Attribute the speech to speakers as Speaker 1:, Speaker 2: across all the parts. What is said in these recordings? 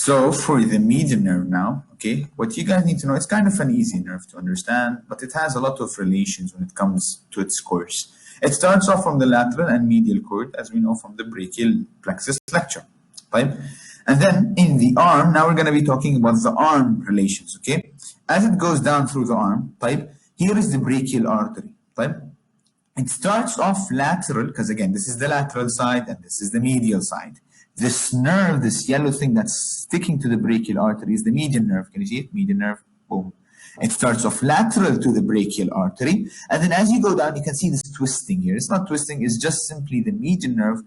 Speaker 1: So for the median nerve now, okay, what you guys need to know, it's kind of an easy nerve to understand, but it has a lot of relations when it comes to its course. It starts off from the lateral and medial cord, as we know from the brachial plexus lecture, right? And then in the arm, now we're going to be talking about the arm relations, okay? As it goes down through the arm, right, here is the brachial artery, right? It starts off lateral, because again, this is the lateral side and this is the medial side. This nerve, this yellow thing that's sticking to the brachial artery is the median nerve. Can you see it? Median nerve, boom. It starts off lateral to the brachial artery. And then as you go down, you can see this twisting here. It's not twisting, it's just simply the median nerve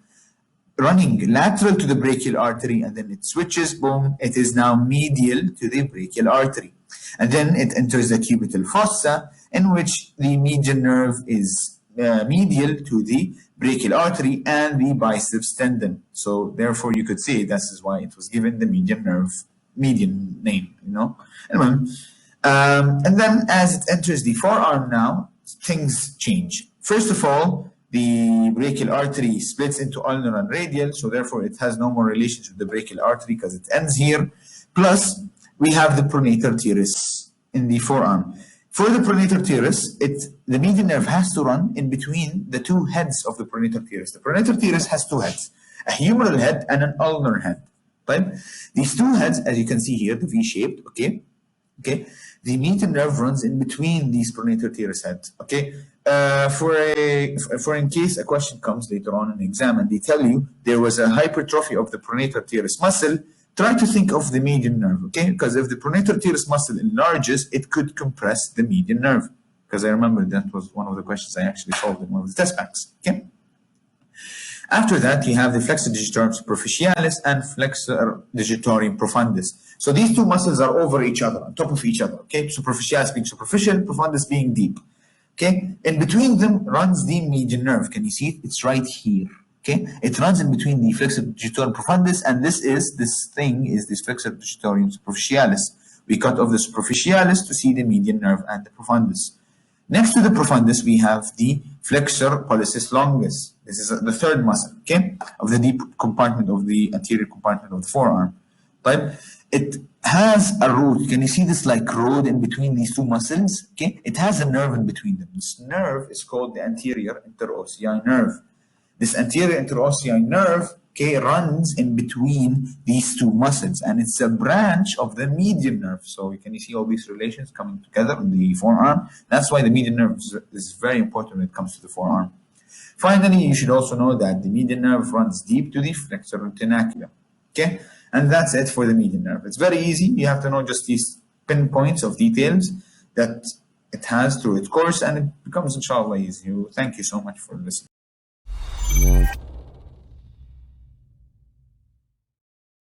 Speaker 1: running lateral to the brachial artery, and then it switches, boom, it is now medial to the brachial artery. And then it enters the cubital fossa, in which the median nerve is medial to the brachial artery and the biceps tendon. So therefore you could say this is why it was given the median nerve, median name, you know. And then as it enters the forearm now, things change. First of all, the brachial artery splits into ulnar and radial, so therefore it has no more relationship with the brachial artery because it ends here. Plus, we have the pronator teres in the forearm. For the pronator teres, the median nerve has to run in between the two heads of the pronator teres. The pronator teres has two heads, a humeral head and an ulnar head. Right? These two heads, as you can see here, the V-shaped, okay? The median nerve runs in between these pronator teres heads, okay? For in case a question comes later on in the exam and they tell you there was a hypertrophy of the pronator teres muscle, try to think of the median nerve, okay? Because if the pronator teres muscle enlarges, it could compress the median nerve. Because I remember that was one of the questions I actually solved in one of the test banks, okay? After that, you have the flexor digitorum superficialis and flexor digitorum profundus. So these two muscles are over each other, on top of each other, okay? Superficialis being superficial, profundus being deep, okay? In between them runs the median nerve. Can you see it? It's right here. Okay, it runs in between the flexor digitorum profundus, and this thing is this flexor digitorum superficialis. We cut off the superficialis to see the median nerve and the profundus. Next to the profundus, we have the flexor pollicis longus. This is the third muscle, okay, of the deep compartment of the anterior compartment of the forearm. Right? It has a root. Can you see this like road in between these two muscles? Okay, it has a nerve in between them. This nerve is called the anterior interossei nerve. This anterior interossei nerve, okay, runs in between these two muscles, and it's a branch of the median nerve. So you can see all these relations coming together in the forearm. That's why the median nerve is very important when it comes to the forearm. Finally, you should also know that the median nerve runs deep to the flexor retinaculum. Okay, and that's it for the median nerve. It's very easy. You have to know just these pinpoints of details that it has through its course, and it becomes, inshallah, easy. Thank you so much for listening.